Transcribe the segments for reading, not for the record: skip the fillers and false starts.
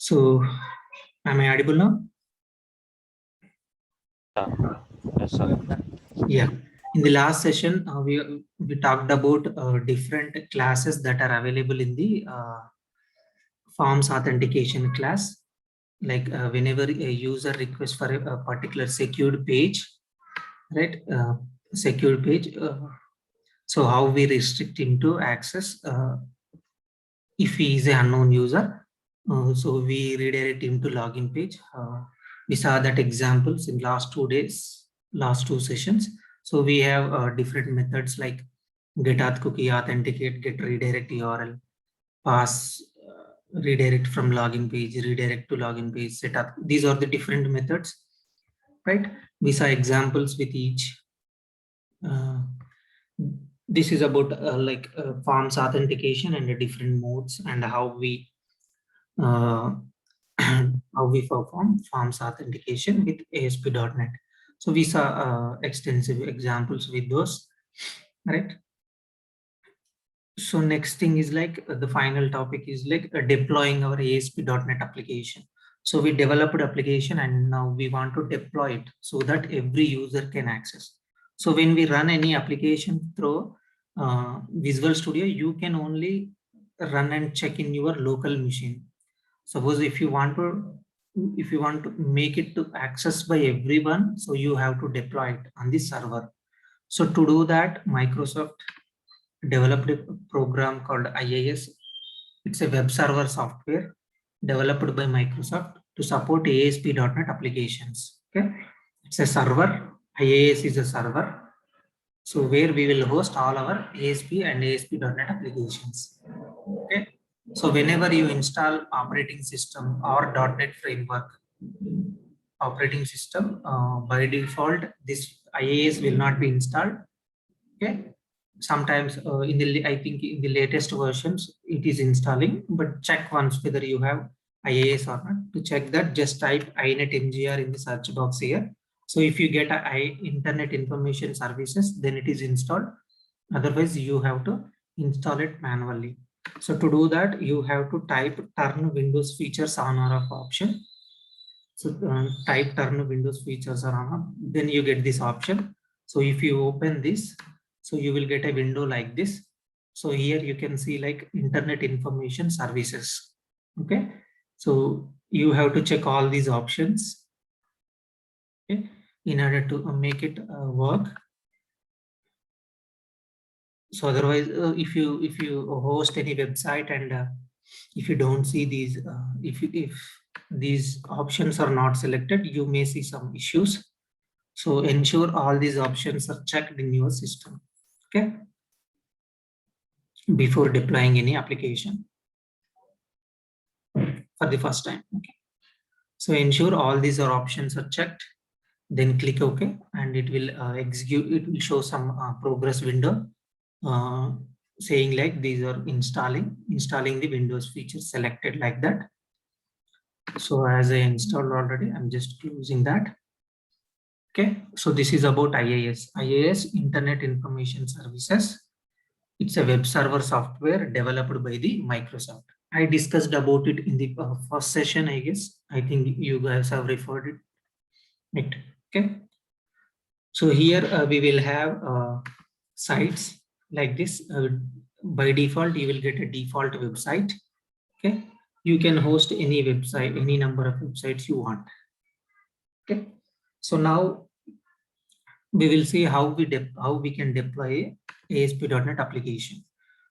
So, am I audible now? Yes, sir. Yeah. In the last session, we talked about different classes that are available in the forms authentication class. Like whenever a user requests for a particular secured page, right? Secured page. So how we restrict him to access if he is an unknown user. So we redirect him to login page. We saw that examples in last 2 days, last 2 sessions. So we have different methods like get auth cookie, authenticate, get redirect URL, pass, redirect from login page, redirect to login page, set up. These are the different methods, right? We saw examples with each. This is about forms authentication and the different modes and how we how we perform forms authentication with ASP.NET. So we saw extensive examples with those, right? So next thing is like the final topic is like deploying our ASP.NET application. So we developed application and now we want to deploy it so that every user can access. So when we run any application through Visual Studio, you can only run and check in your local machine. Suppose if you want to make it to access by everyone, so you have to deploy it on the server. So to do that, Microsoft developed a program called IIS. It's a web server software developed by Microsoft to support ASP.NET applications. Okay, it's a server. IIS is a server. So where we will host all our ASP and ASP.NET applications. Okay. So whenever you install operating system or .NET framework operating system, by default, this IIS will not be installed. Okay. Sometimes I think in the latest versions, it is installing, but check once whether you have IIS or not. To check that, just type INET MGR in the search box here. So if you get Internet Information Services, then it is installed. Otherwise, you have to install it manually. So to do that, you have to type turn Windows features on or off option. So type turn Windows features on or off, then you get this option. So if you open this, so you will get a window like this. So here you can see like Internet Information Services. Okay. So you have to check all these options, okay, in order to make it work. So otherwise, if you host any website and if you don't see these, if these options are not selected, you may see some issues. So ensure all these options are checked in your system, okay, before deploying any application for the first time. Okay. So ensure all these options are checked, then click OK, and it will execute. It will show some progress window saying like these are installing the Windows features selected like that. So as I installed already, I'm just closing that. Okay, so this is about IIS. IIS, Internet Information Services. It's a web server software developed by the Microsoft. I discussed about it in the first session, I guess. I think you guys have referred it. Okay. So here we will have sites like this. By default, you will get a default website. Okay. You can host any website, any number of websites you want. Okay. So now we will see how we can deploy ASP.NET application.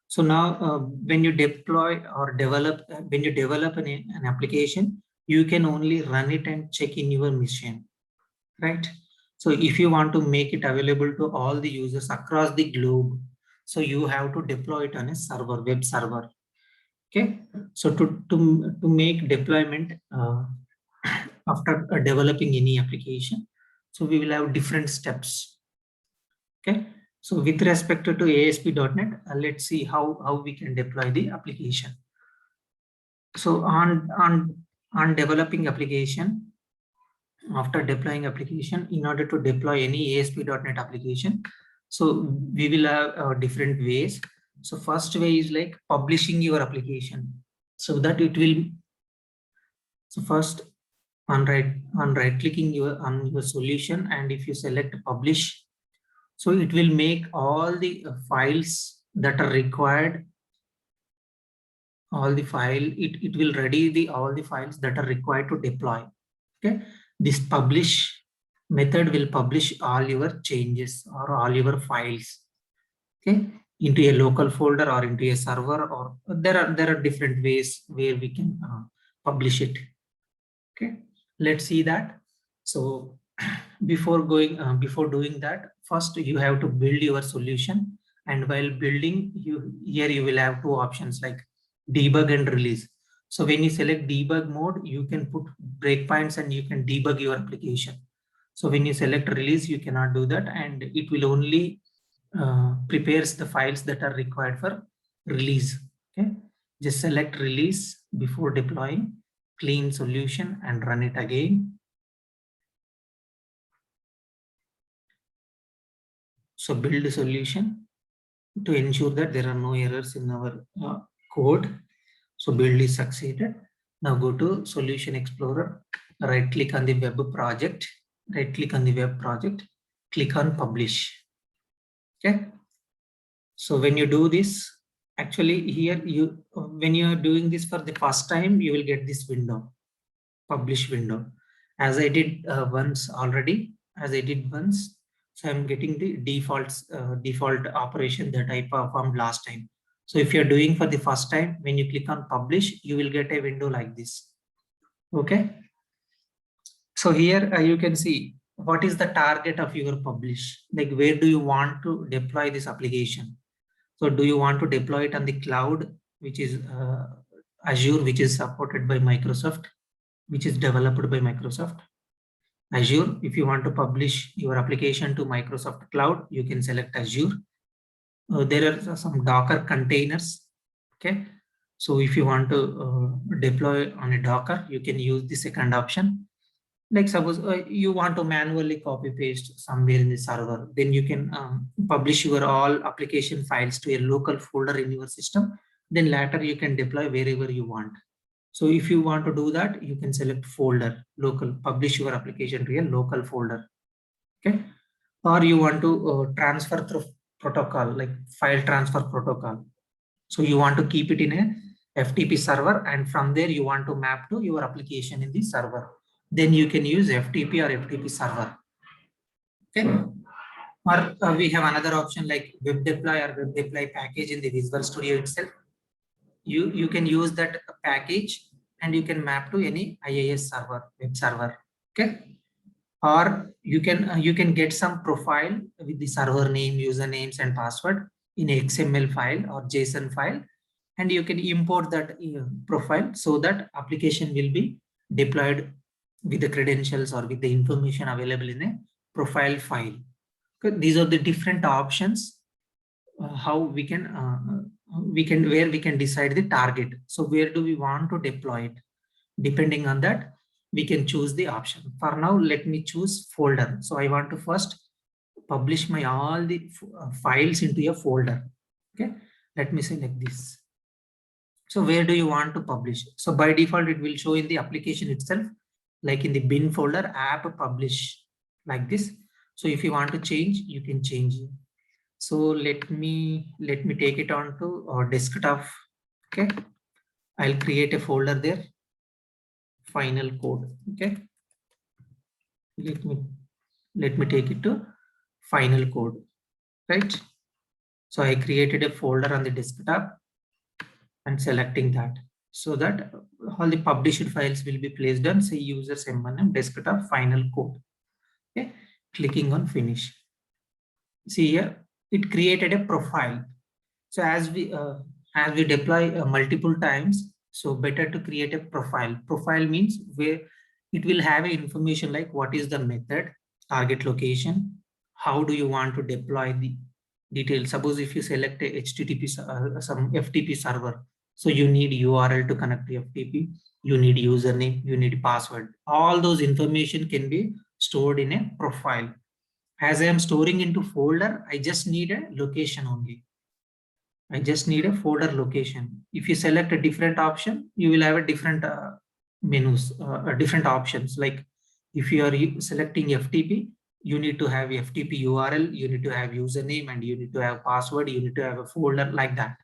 So now when you deploy or develop, when you develop an application, you can only run it and check in your machine, right? So if you want to make it available to all the users across the globe, so you have to deploy it on a server, web server. Okay. So to make deployment after developing any application, so we will have different steps. Okay. So with respect to ASP.NET, let's see how we can deploy the application. So on developing application, after deploying application, in order to deploy any ASP.NET application, so we will have different ways. So first way is like publishing your application so that it will So first on right clicking on your solution, and if you select publish, so it will make all the files that are required, all the file, it will ready all the files that are required to deploy. Okay, this publish method will publish all your changes or all your files, okay, into a local folder or into a server, or there are different ways where we can publish it. Okay, let's see that. So before doing that, first you have to build your solution, and while building, you will have two options like debug and release. So when you select debug mode, you can put breakpoints and you can debug your application. So when you select release, you cannot do that, and it will only prepares the files that are required for release. Okay, just select release before deploying, clean solution and run it again. So build a solution to ensure that there are no errors in our code. So build is succeeded. Now go to Solution Explorer, right click on the web project, click on publish. Okay. So when you do this, actually here when you are doing this for the first time, you will get this window, publish window. As I did once already, so I'm getting the default operation that I performed last time. So if you're doing for the first time, when you click on publish, you will get a window like this. Okay. So here you can see what is the target of your publish, like where do you want to deploy this application. So do you want to deploy it on the cloud, which is Azure, which is supported by Microsoft, which is developed by Microsoft Azure? If you want to publish your application to Microsoft Cloud, you can select Azure. There are some Docker containers. Okay. So if you want to deploy on a Docker, you can use the second option. Like suppose you want to manually copy paste somewhere in the server, then you can publish your all application files to a local folder in your system. Then later you can deploy wherever you want. So if you want to do that, you can select folder, local, publish your application to a local folder. Okay. Or you want to transfer through protocol, like file transfer protocol. So you want to keep it in a FTP server, and from there you want to map to your application in the server. Then you can use FTP or FTP server. Okay. Or we have another option like web deploy or web deploy package in the Visual Studio itself. You can use that package and you can map to any IIS server, web server. Okay. Or you can get some profile with the server name, usernames and password in XML file or JSON file, and you can import that profile so that application will be deployed with the credentials or with the information available in a profile file. Okay, these are the different options how we can where we can decide the target. So where do we want to deploy it? Depending on that, we can choose the option. For now, let me choose folder. So I want to first publish my all the files into a folder. Okay, let me select this. So where do you want to publish? So by default, it will show in the application itself, like in the bin folder, app publish, like this. So if you want to change, you can change it. So let me take it on to our desktop. Okay, I'll create a folder there, final code. Okay, let me take it to final code, right? So I created a folder on the desktop and selecting that, so that all the published files will be placed on say users m1m desktop final code. Okay, clicking on finish. See here, it created a profile. So as we deploy multiple times, so better to create a profile. Profile means where it will have information like what is the method, target location, how do you want to deploy the details. Suppose if you select a HTTP, some FTP server, so you need URL to connect to FTP, you need username, you need password. All those information can be stored in a profile. As I am storing into folder, I just need a location only. I just need a folder location. If you select a different option, you will have a different menus, different options. Like if you are selecting FTP, you need to have FTP URL, you need to have username, and you need to have password, you need to have a folder like that.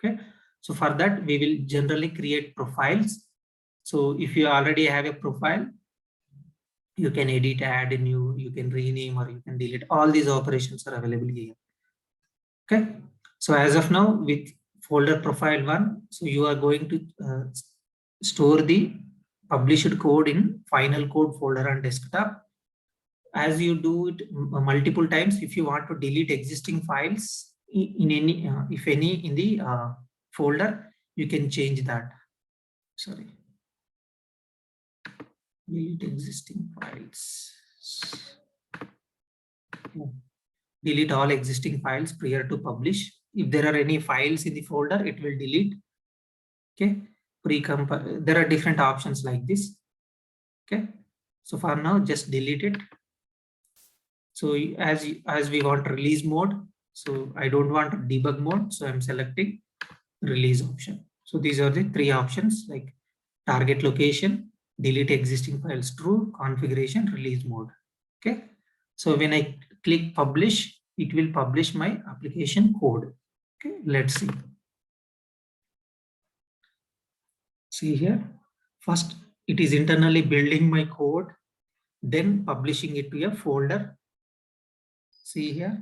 Okay. So for that, we will generally create profiles. So if you already have a profile, you can edit, add a new, you can rename, or you can delete. All these operations are available here. Okay. So as of now, with folder profile 1, so you are going to store the published code in final code folder on desktop. As you do it multiple times, if you want to delete existing files in any, if any, in the folder, you can change that. Sorry. Delete existing files. Delete all existing files prior to publish. If there are any files in the folder, it will delete. Okay. There are different options like this. Okay. So for now, just delete it. So as we want release mode, so I don't want debug mode, so I'm selecting release option. So these are the 3 options, like target location, delete existing files true, configuration, release mode. Okay. So when I click publish, it will publish my application code. Okay. Let's see. See here, first it is internally building my code, then publishing it to a folder. See here.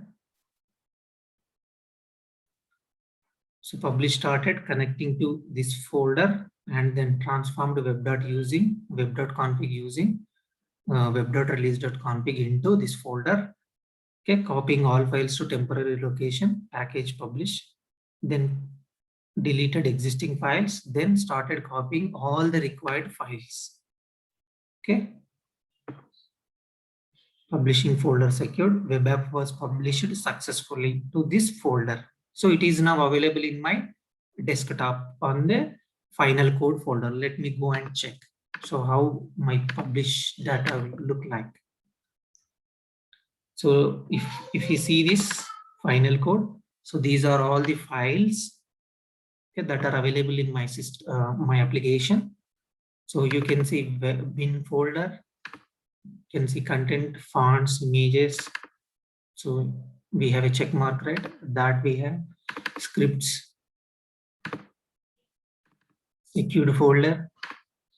So publish started connecting to this folder and then transformed web.config using web.release.config into this folder. Okay, copying all files to temporary location, package publish, then deleted existing files, then started copying all the required files. Okay. Publishing folder secured, web app was published successfully to this folder. So it is now available in my desktop on the final code folder. Let me go and check. So how my published data will look like. So if you see this final code, so these are all the files, okay, that are available in my system, my application. So you can see bin folder, you can see content, fonts, images. So we have a check mark, right? That we have scripts, secured folder.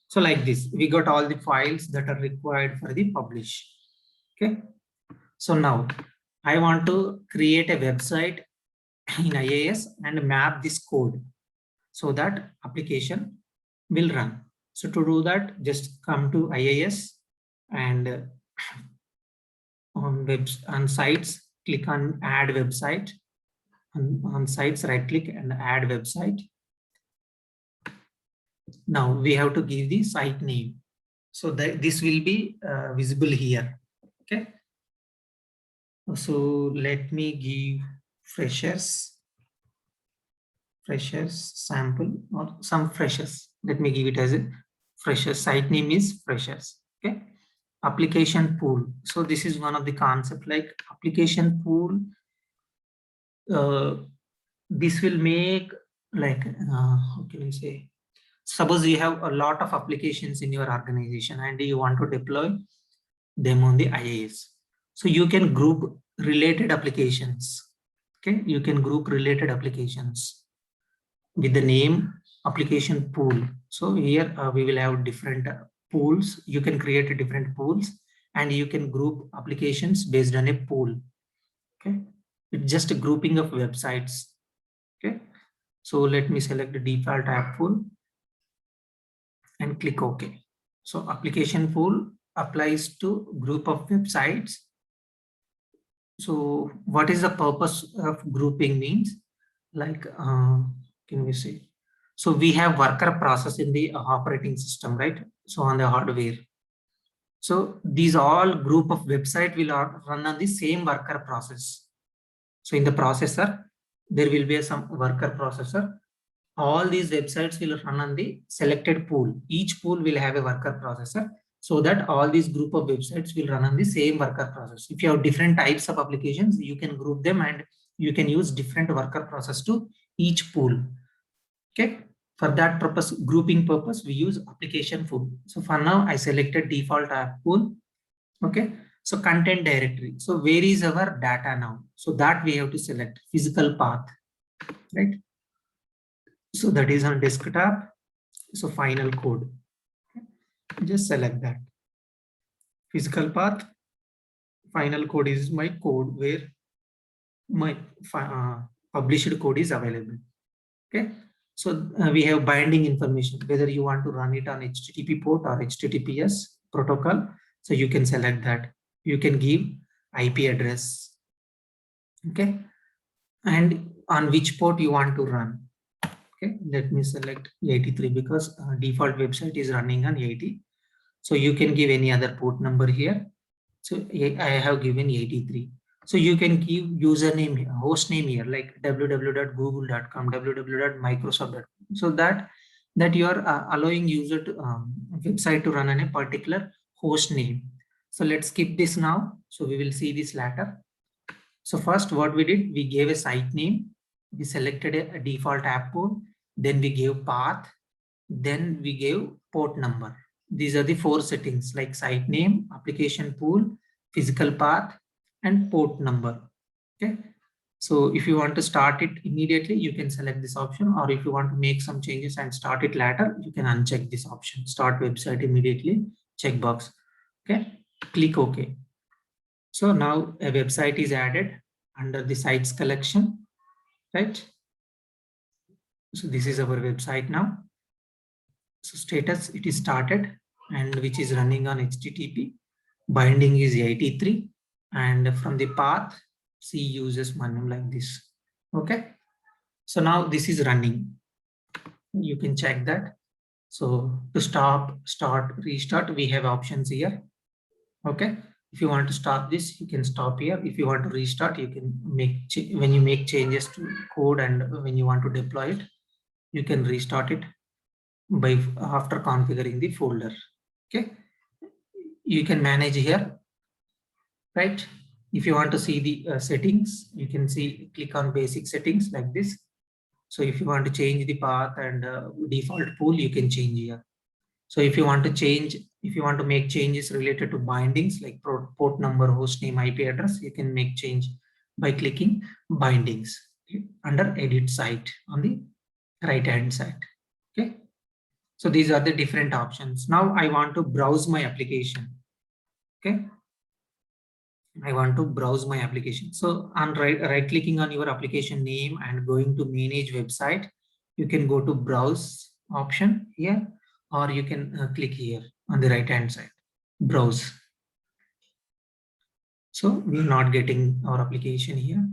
So like this, we got all the files that are required for the publish. Okay. So now I want to create a website in IIS and map this code so that application will run. So to do that, just come to IIS and on sites, click on add website. On sites, right click and add website. Now we have to give the site name. So that this will be visible here. Okay. So let me give freshers sample or some freshers. Let me give it as a freshers. Site name is freshers. Okay. Application pool. So this is one of the concept, like application pool. This will make like how can I say? Suppose you have a lot of applications in your organization and you want to deploy them on the IIS. So you can group related applications. Okay, you can group related applications with the name application pool. So here we will have different pools. You can create different pools and you can group applications based on a pool. Okay, it's just a grouping of websites. Okay, so let me select the default app pool and click OK. So application pool applies to group of websites. So what is the purpose of grouping means? Like, can we say? So we have worker process in the operating system, right? So on the hardware. So these all group of website will run on the same worker process. So in the processor, there will be some worker processor. All these websites will run on the selected pool. Each pool will have a worker processor so that all these group of websites will run on the same worker process. If you have different types of applications, you can group them and you can use different worker process to each pool. Okay. For that purpose, grouping purpose, we use application pool. So for now, I selected default app pool. Okay. So content directory. So where is our data now? So that we have to select physical path, right? So that is on desktop. So final code. Just select that. Physical path. Final code is my code where my published code is available. Okay. So we have binding information, whether you want to run it on HTTP port or HTTPS protocol. So you can select that. You can give IP address. Okay. And on which port you want to run. Okay. Let me select 83 because default website is running on 80. So you can give any other port number here. So I have given 83. So you can give username, host name here, like www.google.com, www.microsoft.com. So that you are allowing user to website to run on a particular host name. So let's skip this now. So we will see this later. So first what we did, we gave a site name. We selected a default app port. Then we gave path. Then we gave port number. These are the 4 settings like site name, application pool, physical path, and port number. Okay. So if you want to start it immediately, you can select this option, or if you want to make some changes and start it later, you can uncheck this option, start website immediately, checkbox. Okay. Click OK. So now a website is added under the sites collection, right? So this is our website now. So status, it is started and which is running on HTTP. Binding is 83 and from the path, C uses my name like this. Okay. So now this is running. You can check that. So to stop, start, restart, we have options here. Okay. If you want to stop this, you can stop here. If you want to restart, you can make, when you make changes to code and when you want to deploy it, you can restart it by after configuring the folder. Okay, you can manage here, right? If you want to see the settings, you can see, click on basic settings like this. So if you want to change the path and default pool, you can change here. So if you want to change, if you want to make changes related to bindings like port number, host name, IP address, you can make change by clicking bindings under edit site on the right hand side. Okay. So these are the different options. Now I want to browse my application. Okay. I want to browse my application. So on right clicking on your application name and going to manage website, you can go to browse option here, or you can click here on the right hand side, browse. So we're not getting our application here.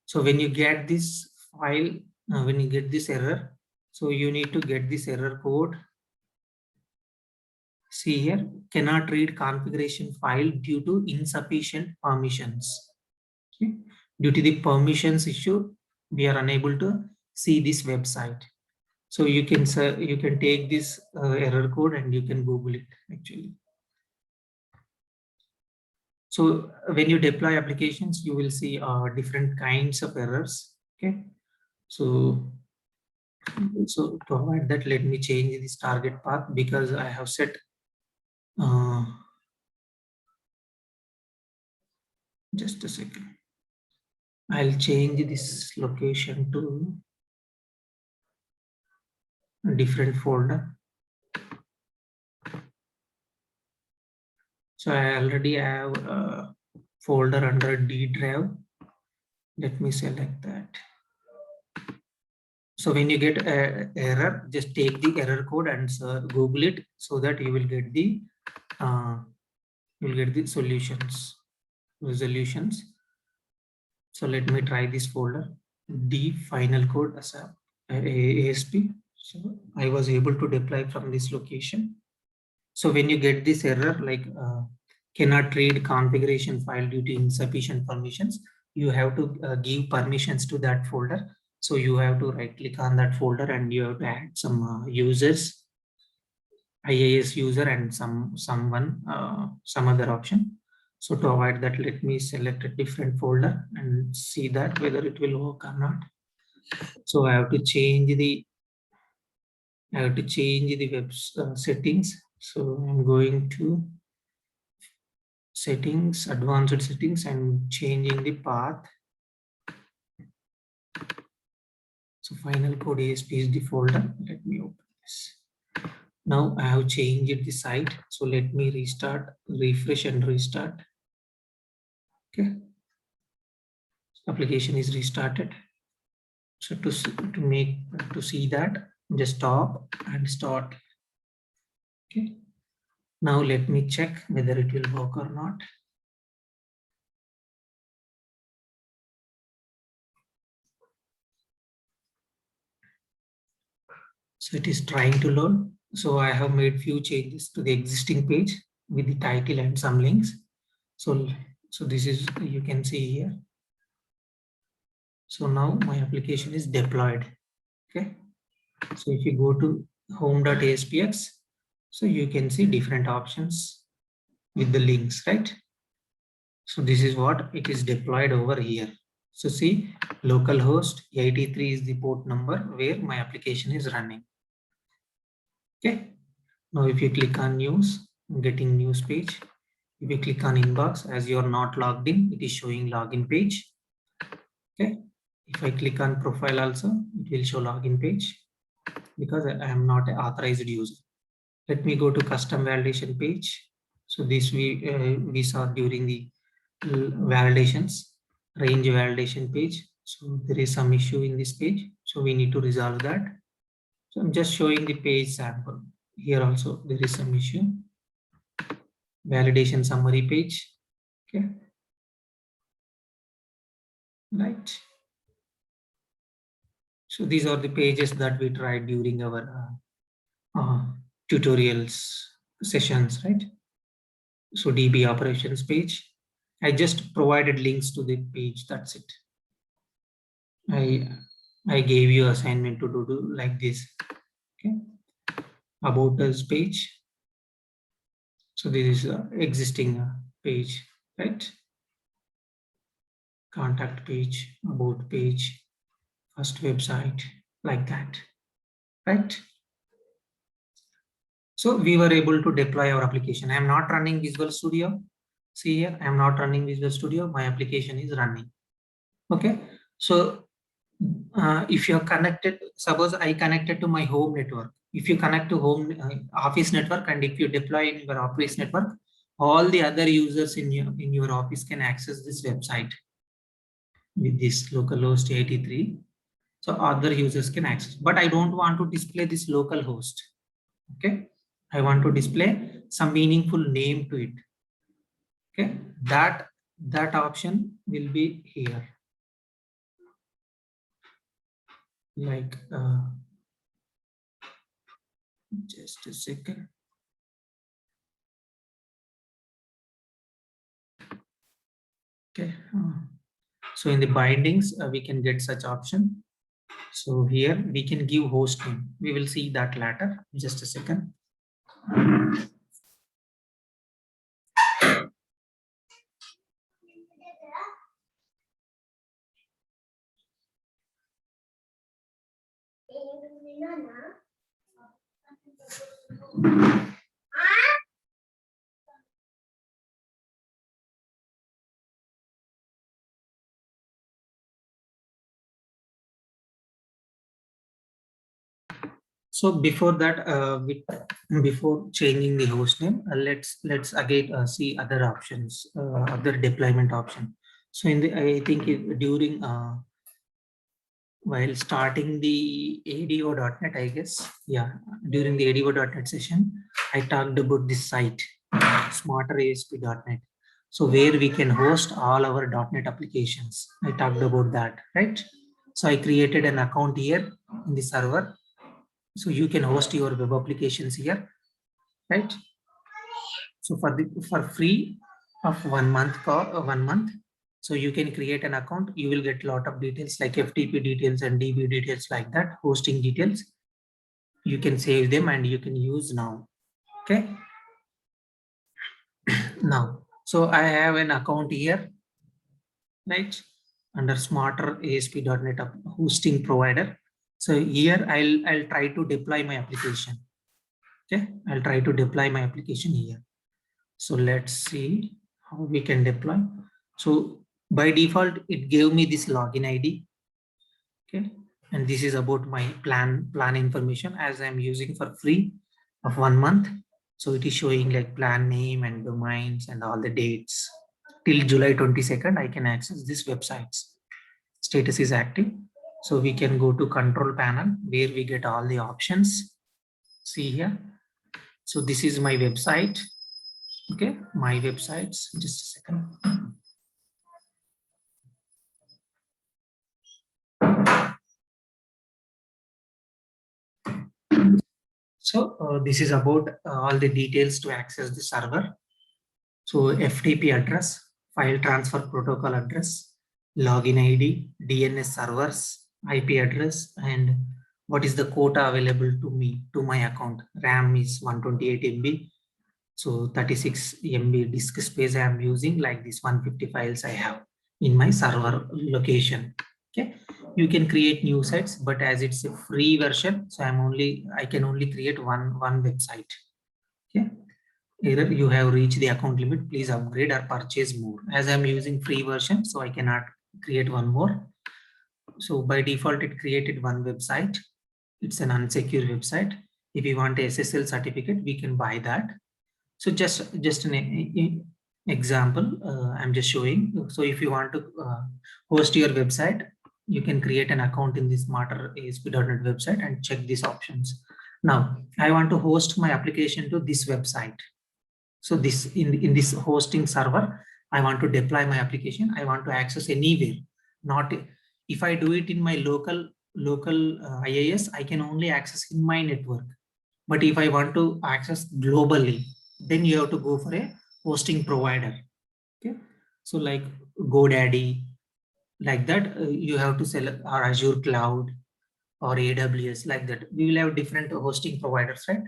So when you get this file, when you get this error, so you need to get this error code. See here, cannot read configuration file due to insufficient permissions. Okay. Due to the permissions issue, we are unable to see this website. So you can take this error code and you can Google it actually. So when you deploy applications, you will see different kinds of errors. Okay. So to avoid that, let me change this target path because I have set just a second. I'll change this location to a different folder. So I already have a folder under D drive. Let me select that. So when you get an error, just take the error code and Google it so that you will get the solutions, resolutions. So let me try this folder, D final code as ASP. So I was able to deploy from this location. So when you get this error like cannot read configuration file due to insufficient permissions, you have to give permissions to that folder. So you have to right click on that folder and you have to add some users, IIS user and some other option. So to avoid that, let me select a different folder and see that whether it will work or not. So I have to change the I have to change the web settings. So I'm going to settings, advanced settings, and changing the path. So final code ASP is the folder. Let me open this. Now I have changed the site. So let me restart, refresh and restart. Okay. Application is restarted. So to see that, just stop and start. Okay. Now let me check whether it will work or not. So it is trying to load. So I have made few changes to the existing page with the title and some links. So this is, you can see here. So now my application is deployed. Okay. So if you go to home.aspx, so you can see different options with the links, right? So this is what it is deployed over here. So see, localhost 83 is the port number where my application is running. Okay. Now if you click on news, getting news page. If you click on inbox, as you are not logged in, it is showing login page. Okay. If I click on profile also, it will show login page because I am not an authorized user. Let me go to custom validation page. So this we saw during the validations, range validation page. So there is some issue in this page. So we need to resolve that. So I'm just showing the page sample. Here also there is some issue. Validation summary page. Okay. Right. So these are the pages that we tried during our tutorials sessions, right? So DB operations page. I just provided links to the page. That's it. I gave you assignment to do like this. Okay. About us page. So this is existing page, right? Contact page, about page, first website, like that, right? So we were able to deploy our application. I am not running Visual Studio. See here, I am not running Visual Studio. My application is running. Okay. So if you are connected, suppose I connected to my home network. If you connect to home office network, and if you deploy in your office network, all the other users in your office can access this website with this localhost 83. So other users can access, but I don't want to display this local host. Okay. I want to display some meaningful name to it. Okay. That option will be here. Like, just a second. Okay. So in the bindings, we can get such option. So here we can give host name. We will see that later. Just a second. So before that, before changing the host name, let's again see other options, other deployment option. So in the, I think during while starting the ADO.NET, I guess, yeah, during the ADO.NET session, I talked about this site, smarterasp.net. So where we can host all our .NET applications. I talked about that, right? So I created an account here in the server. So you can host your web applications here, right? So for free of 1 month, 1 month, so you can create an account. You will get a lot of details like FTP details and DB details like that, hosting details. You can save them and you can use now. Okay. Now, so I have an account here, right? Under smarter ASP.NET hosting provider. So here I'll try to deploy my application. Okay, I'll try to deploy my application here. So let's see how we can deploy. So by default, it gave me this login ID. Okay, and this is about my plan information as I'm using for free of 1 month. So it is showing like plan name and domains and all the dates till July 22nd. I can access this websites. Status is active. So we can go to control panel where we get all the options. See here. So this is my website. Okay, my websites. Just a second. So this is about all the details to access the server. So FTP address, file transfer protocol address, login ID, DNS servers, IP address, and what is the quota available to me, to my account. RAM is 128 MB. So 36 MB disk space I am using, like this 150 files I have in my server location. Okay, you can create new sites, but as it's a free version, so I can only create one website. Okay, either you have reached the account limit, please upgrade or purchase more. As I'm using free version, so I cannot create one more. So by default, it created one website. It's an unsecure website. If you want a SSL certificate, we can buy that. So just an example, I'm just showing. So if you want to host your website, you can create an account in this Smarter ASP.NET website and check these options. Now, I want to host my application to this website. So this in this hosting server, I want to deploy my application. I want to access anywhere. Not if I do it in my local IIS, I can only access in my network. But if I want to access globally, then you have to go for a hosting provider. Okay, so like GoDaddy, like that, you have to select or Azure Cloud or AWS, like that. We will have different hosting providers, right?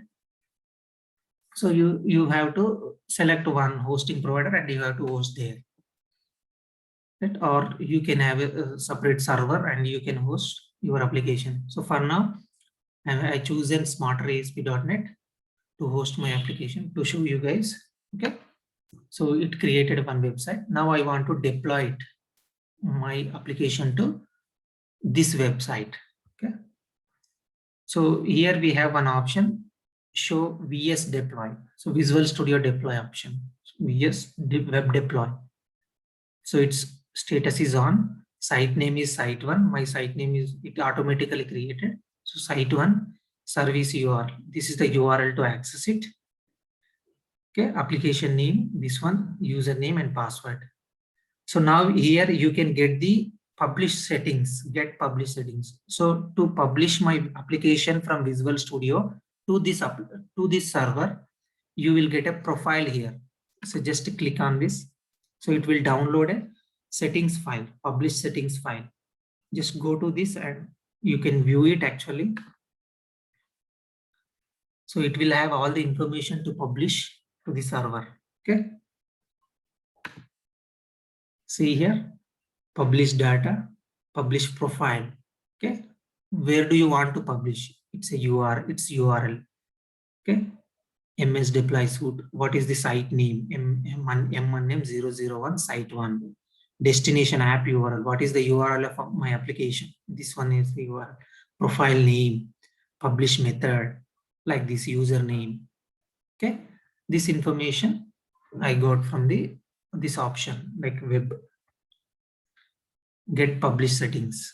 So you have to select one hosting provider and you have to host there, right? Or you can have a separate server and you can host your application. So for now, I chosen Smarter ASP.NET to host my application to show you guys. Okay, so it created one website. Now I want to deploy it, my application, to this website. Okay, so here we have one option, show VS deploy. So Visual Studio deploy option, VS web deploy. So its status is on, site name is site1. My site name is, it automatically created. So site1 service URL, this is the URL to access it. Okay, application name, this one, username and password. So now here you can get the publish settings, get publish settings. So to publish my application from Visual Studio to this server, you will get a profile here. So just click on this. So it will download a settings file, publish settings file. Just go to this and you can view it actually. So it will have all the information to publish to the server. Okay. See here, publish data, publish profile. Okay, where do you want to publish? It's a URL. Okay, MS deploy suite. What is the site name? M1 name 001 site1. Destination app URL. What is the URL of my application? This one is the URL. Profile name, publish method, like this, username. Okay, this information I got from this option, like web get publish settings.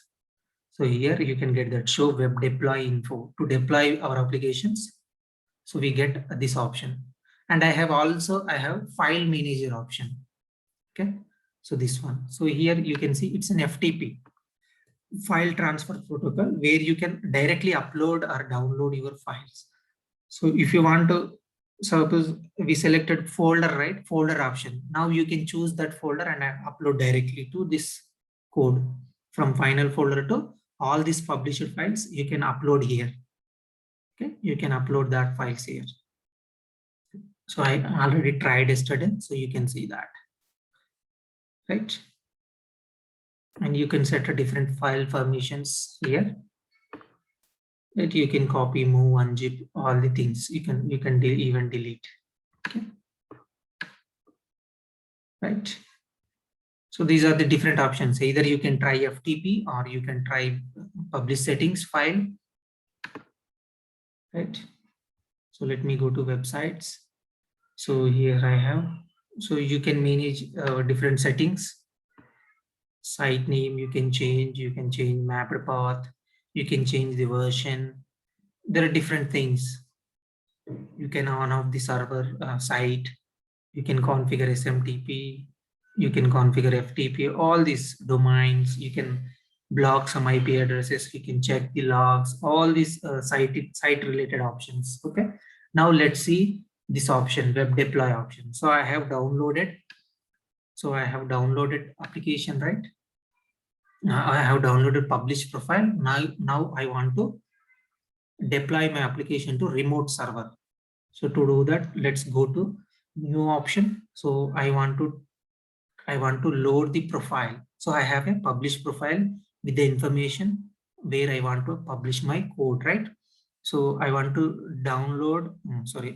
So here you can get that show web deploy info to deploy our applications. So we get this option. And I have file manager option. Okay, so this one. So here you can see it's an FTP, file transfer protocol, where you can directly upload or download your files. So if you want to, suppose we selected folder, right? Folder option. Now you can choose that folder and upload directly to this code from final folder to all these published files. You can upload here. Okay, you can upload that files here. So I already tried yesterday, so you can see that, right? And you can set a different file permissions here. Right? You can copy, move, unzip, all the things. You can even delete. Okay. Right. So these are the different options. Either you can try FTP or you can try publish settings file. Right. So let me go to websites. So here I have. So you can manage different settings. Site name you can change mapped path, you can change the version. There are different things. You can on off the server site, you can configure SMTP, you can configure FTP, all these domains, you can block some IP addresses, you can check the logs, all these site related options. Okay, now let's see this option, web deploy option. So I have downloaded application, right? I have downloaded published profile. Now I want to deploy my application to remote server. So to do that, let's go to new option. So I want to load the profile. So I have a published profile with the information where I want to publish my code, right? So I want to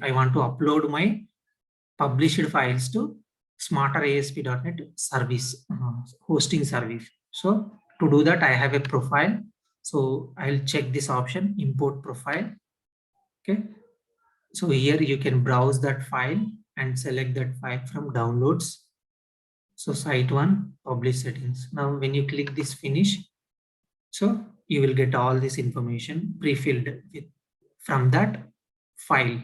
I want to upload my published files to smarterasp.NET service, hosting service. So to do that, I have a profile. So I'll check this option, import profile. Okay. So here you can browse that file and select that file from downloads. So site one, publish settings. Now when you click this finish, so you will get all this information pre-filled with from that file.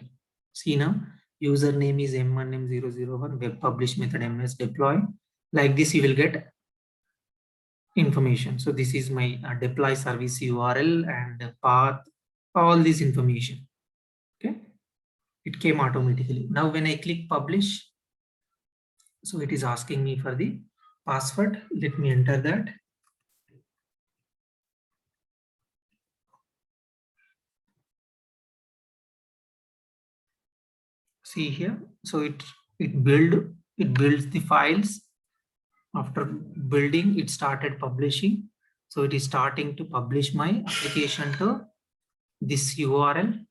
See now, username is m1m001, web publish method ms deploy. Like this, you will get information. So this is my deploy service URL and path, all this information. Okay, it came automatically. Now when I click publish, so it is asking me for the password. Let me enter that. See here, so it builds the files. After building, it started publishing. So it is starting to publish my application to this URL,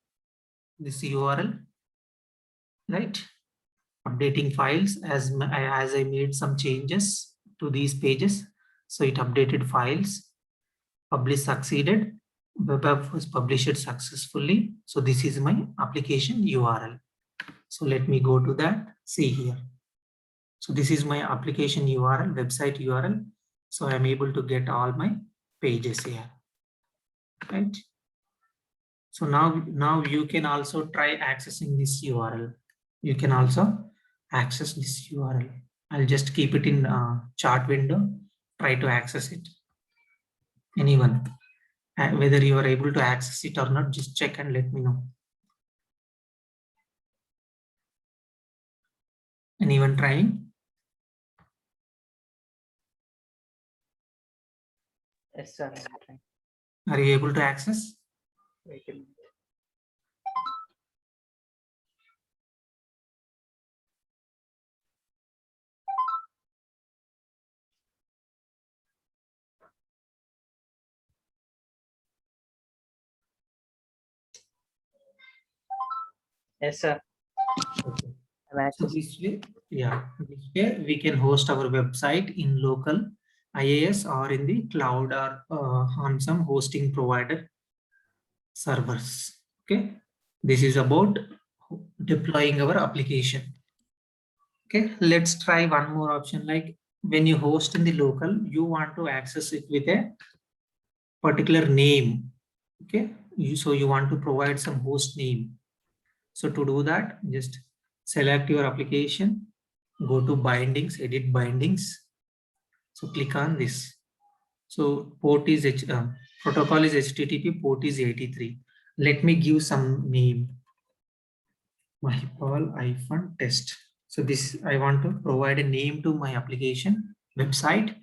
right? Updating files as I made some changes to these pages. So it updated files, publish succeeded, web app was published successfully. So this is my application URL. So let me go to that, see here. So this is my application URL, website URL. So I'm able to get all my pages here, right? So now you can also try accessing this URL. You can also access this URL. I'll just keep it in chart window, try to access it. Anyone, whether you are able to access it or not, just check and let me know. Anyone trying? Yes, sir. I'm trying. Are you able to access? Wait a minute. Yes, sir. Okay. I'm So accessing. this way, yeah, this way we can host our website in local IaaS or in the cloud or on some hosting provider servers. Okay, this is about deploying our application. Okay, let's try one more option. Like when you host in the local, you want to access it with a particular name. Okay, so you want to provide some host name. So to do that, just select your application, go to bindings, edit bindings. So click on this. So port is protocol is HTTP, port is 83. Let me give some name, Mahipal-test. So this, I want to provide a name to my application website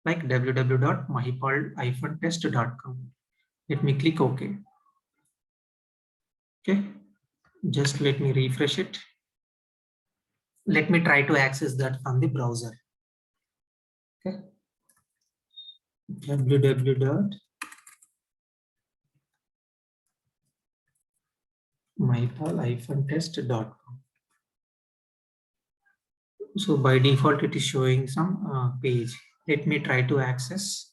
like www.mahipal-test.com. Let me click OK. Okay, just let me refresh it. Let me try to access that from the browser. Okay, www. mypal-test.com. So by default, it is showing some page. Let me try to access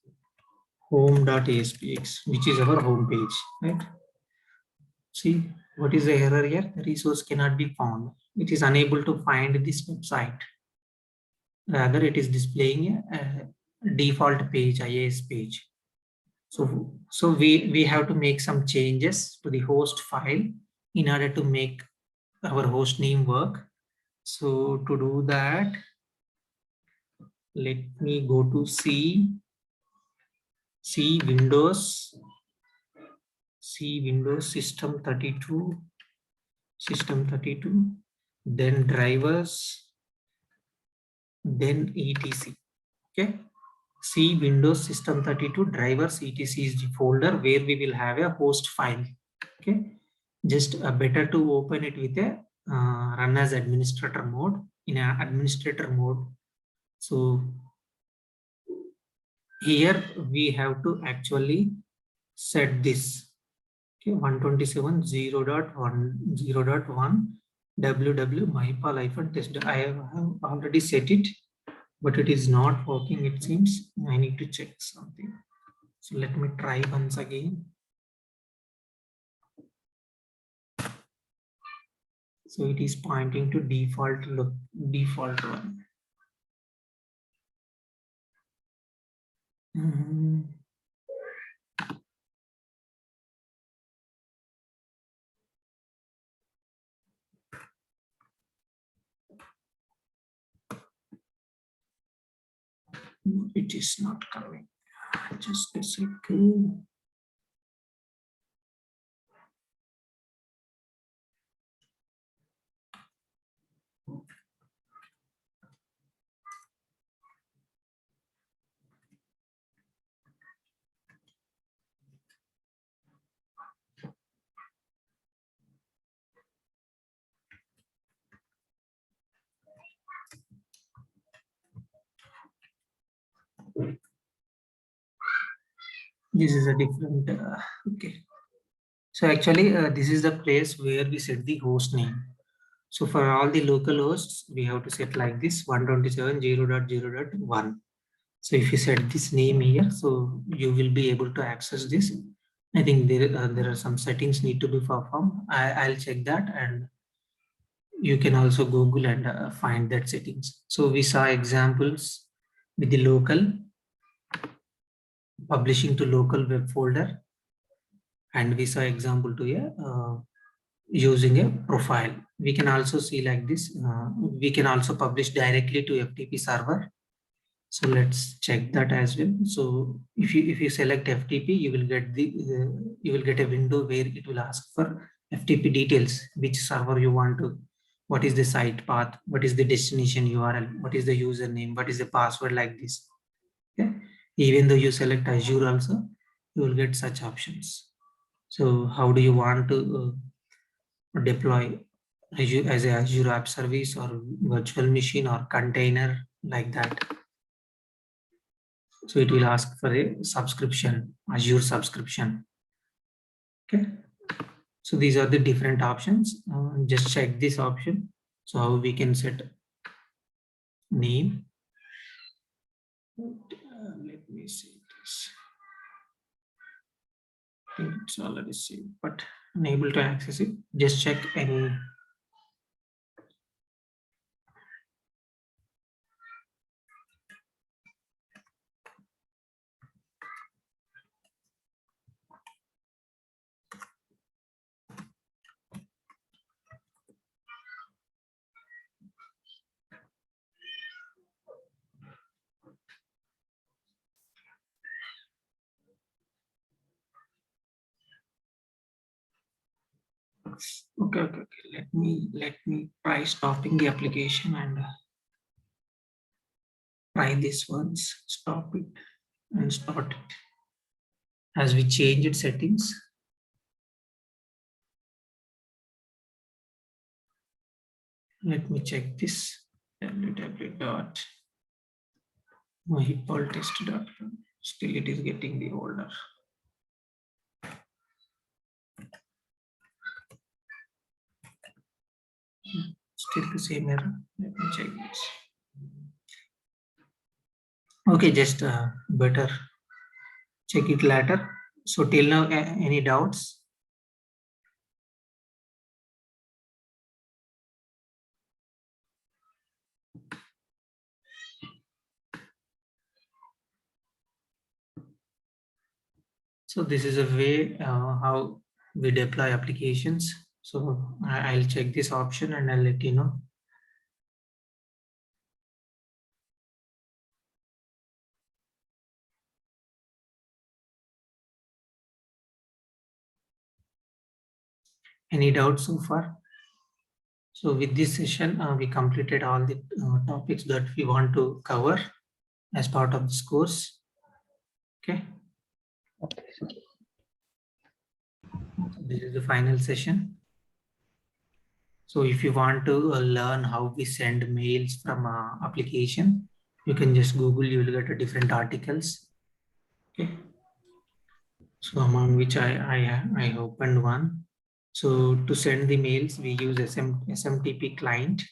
home.aspx, which is our home page, right? See, what is the error here? The resource cannot be found. It is unable to find this website. Rather, it is displaying a default page, IAS page. So we have to make some changes to the host file in order to make our host name work. So to do that, let me go to C Windows system 32, then drivers, then etc. Okay. C Windows system 32 drivers etc is the folder where we will have a host file. Okay. Just better to open it with a run as administrator mode, in an administrator mode. So here we have to actually set this. Okay, 127.0.1 www mypal-test. I have already set it, but it is not working, it seems. I need to check something. So let me try once again. So it is pointing to default one. It is not coming. Just a second. This is a different, okay. So actually, this is the place where we set the host name. So for all the local hosts, we have to set like this 127.0.0.1. So if you set this name here, so you will be able to access this. I think there are some settings need to be performed. I'll check that, and you can also Google and find that settings. So we saw examples with the local, publishing to local web folder, and we saw example to using a profile. We can also see like this. We can also publish directly to FTP server. So let's check that as well. So if you select FTP, you will get a window where it will ask for FTP details, which server you want to, what is the site path, what is the destination URL, what is the username, what is the password, like this. Okay. Even though you select Azure also, you will get such options. So how do you want to deploy Azure as a Azure app service or virtual machine or container, like that? So it will ask for a subscription, Azure subscription. Okay. So these are the different options. Just check this option. So how we can set name. Let me see this. I think it's already saved, but unable to access it. Just check any. Okay. Let me try stopping the application and try this once. Stop it and start it. As we change its settings. Let me check this. www.mypal-test.com. Still it is getting the order. still the same error. Let me check this. Okay, just better check it later. So till now, any doubts? So this is a way how we deploy applications. So I'll check this option and I'll let you know. Any doubts so far? So with this session, we completed all the topics that we want to cover as part of this course. Okay. Okay. So this is the final session. So if you want to learn how we send mails from application, you can just Google, you will get a different articles. Okay. So among which I opened one. So to send the mails, we use SMTP client.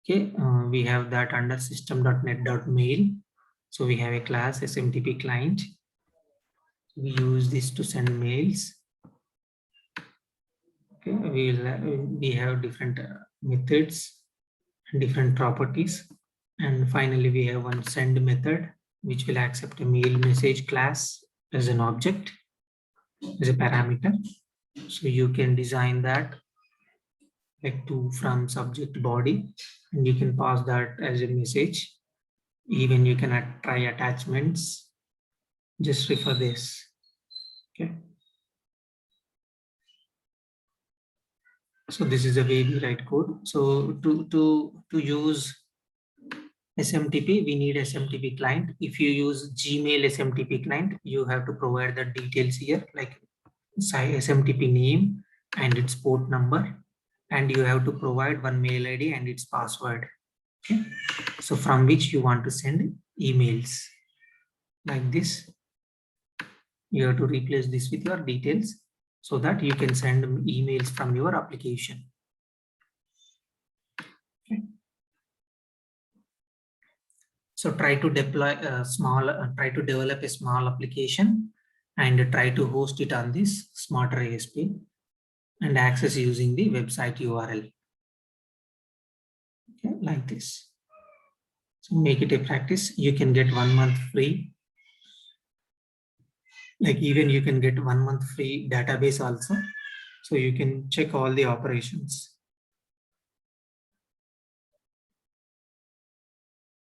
Okay, we have that under system.net.mail. So we have a class SMTP client. We use this to send mails. Okay, we have different methods and different properties. And finally, we have one send method, which will accept a mail message class as an object, as a parameter. So you can design that like to from subject body, and you can pass that as a message. Even you can try attachments. Just refer this. Okay. So this is the way we write code. So to use SMTP, we need SMTP client. If you use Gmail SMTP client, you have to provide the details here, like SMTP name and its port number, and you have to provide one mail ID and its password. Okay. So from which you want to send emails like this. You have to replace this with your details so that you can send emails from your application. Okay. So try to deploy a small, try to develop a small application and try to host it on this Smarter ASP and access using the website URL. Okay, like this. So make it a practice. You can get 1 month free. Like even you can get 1 month free database also. So you can check all the operations.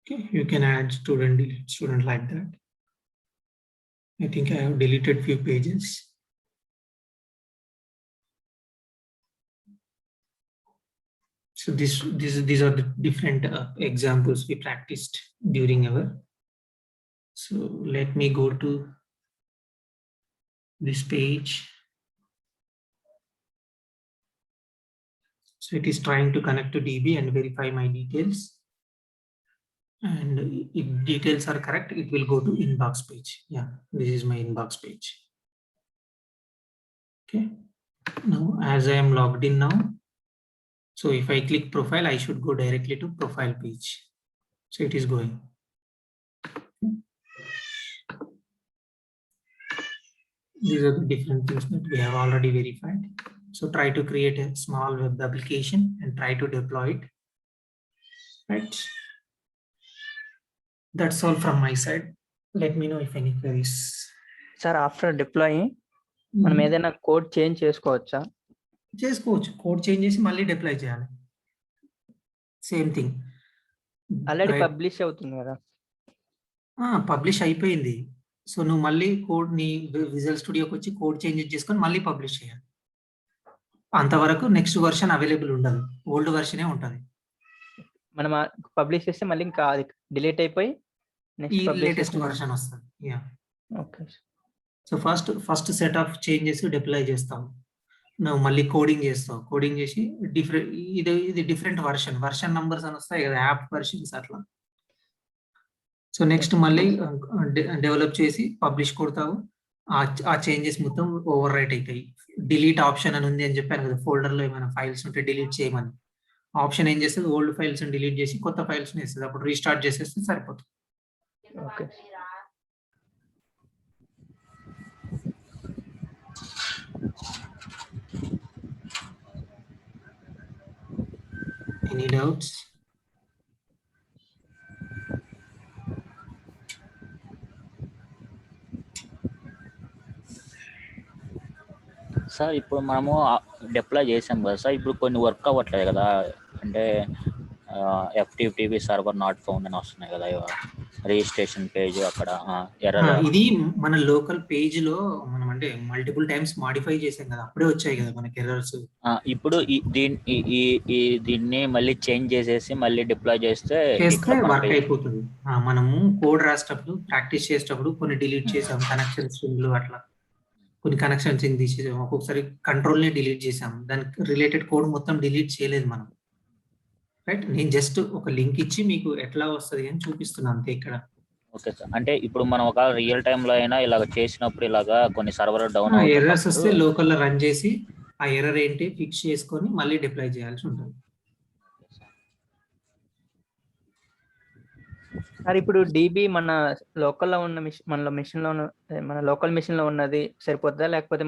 Okay, you can add student, delete student like that. I think I have deleted few pages. So these are the different examples we practiced during our. So let me go to this page. So it is trying to connect to DB and verify my details. And if details are correct, it will go to inbox page. Yeah, this is my inbox page. Okay. Now, as I am logged in now, so if I click profile, I should go directly to profile page. So it is going. These are the different things that we have already verified. So try to create a small web application and try to deploy it. Right. That's all from my side. Let me know if any queries. Sir, after deploying, మనం ఏదైనా code change చేసుకోవచ్చా? చేసుకోవచ్చు. Code change చేసి మళ్ళీ deploy చేయాలి. Same thing. Already publish అవుతుంది కదా. Publish అయిపోయింది. సో నువ్వు మళ్ళీ కోడ్ ని విజువల్ స్టూడియోకి వచ్చి కోడ్ చేంజ్ చేసుకొని మళ్ళీ పబ్లిష్ చేయాలి. అంతవరకు నెక్స్ట్ వర్షన్ అవైలబుల్ ఉండదు. ఓల్డ్ వర్షనే ఉంటుంది. మనం పబ్లిష్ చేస్తే మళ్ళీ ఇంకా డిలీట్ అయిపోయి నెక్స్ట్ లేటెస్ట్ వర్షన్ వస్తుంది. Yeah. Okay. So first set of changes deploy చేస్తాం. నువ్వు మళ్ళీ కోడింగ్ చేస్తావు. కోడింగ్ చేసి ఇది డిఫరెంట్ వర్షన్ నంబర్స్ అని వస్తాయి కదా, యాప్ వర్షన్స్ అట్లా. సో నెక్స్ట్ మళ్ళీ డెవలప్ చేసి పబ్లిష్ కొడతావు. ఆ చేంజెస్ మొత్తం ఓవర్ రైట్ అవుతాయి. డిలీట్ ఆప్షన్ అని ఉంది అని చెప్పాను కదా, ఫోల్డర్ లో ఏమైనా ఫైల్స్ ఉంటే డిలీట్ చేయమని. ఆప్షన్ ఏం చేస్తుంది, ఓల్డ్ ఫైల్స్ డిలీట్ చేసి కొత్త ఫైల్స్ వేస్తుంది. అప్పుడు రీస్టార్ట్ చేసేస్తే సరిపోతుంది. ఓకే. Any doubts? సార్ ఇప్పుడు మనము డిప్లాయ్ చేసాం కదా సార్, ఇప్పుడు కొన్ని వర్క్ అవ్వట్లేదు కదా, అంటే FTP సర్వర్ నాట్ ఫౌండ్ అని వస్తున్నాయి కదా, రిజిస్ట్రేషన్ పేజ్ అక్కడ ఎర్రర్. ఇది మన లోకల్ పేజ్ లో మనం అంటే మల్టిపుల్ టైమ్స్ మాడిఫై చేసాం కదా, అప్పుడే వచ్చాయి కదా మనకి ఎర్రర్స్. ఇప్పుడు దీన్ని మళ్ళీ చేంజ్ చేసేసి మళ్ళీ డిప్లాయ్ చేస్తే వర్క్ అయిపోతుంది. మనము కోడ్ రాసేటప్పుడు ప్రాక్టీస్ చేసేటప్పుడు కొన్ని డిలీట్ చేసాం, కనెక్షన్ స్ట్రింగ్లు అట్లా కొన్ని కనెక్షన్స్ తీసేసాం, ఒక్కొక్కసారి కంట్రోల్ ని డిలీట్ చేసాం, దానికి రిలేటెడ్ కోడ్ మొత్తం డిలీట్ చేయలేదు మనం. రైట్, నేను జస్ట్ ఒక లింక్ ఇచ్చి మీకు ఎట్లా వస్తుంది అని చూపిస్తున్నాను అంతే ఇక్కడ. ఓకే సార్, అంటే ఇప్పుడు మనం ఒక రియల్ టైమ్ లో అయినా ఇలాగ చేసినప్పుడు ఇలాగా కొన్ని సర్వర్ డౌన్ ఎర్రర్స్ వస్తే లోకల్ లో రన్ చేసి ఆ ఎర్రర్ ఏంటి ఫిక్స్ చేసుకొని మళ్ళీ డిప్లాయ్ చేయాల్సి ఉంటుంది. సార్ ఇప్పుడు DB మన లోకల్ లో ఉన్న మన లోకల్ మిషన్ లో ఉన్నది సరిపోతుందా, లేకపోతే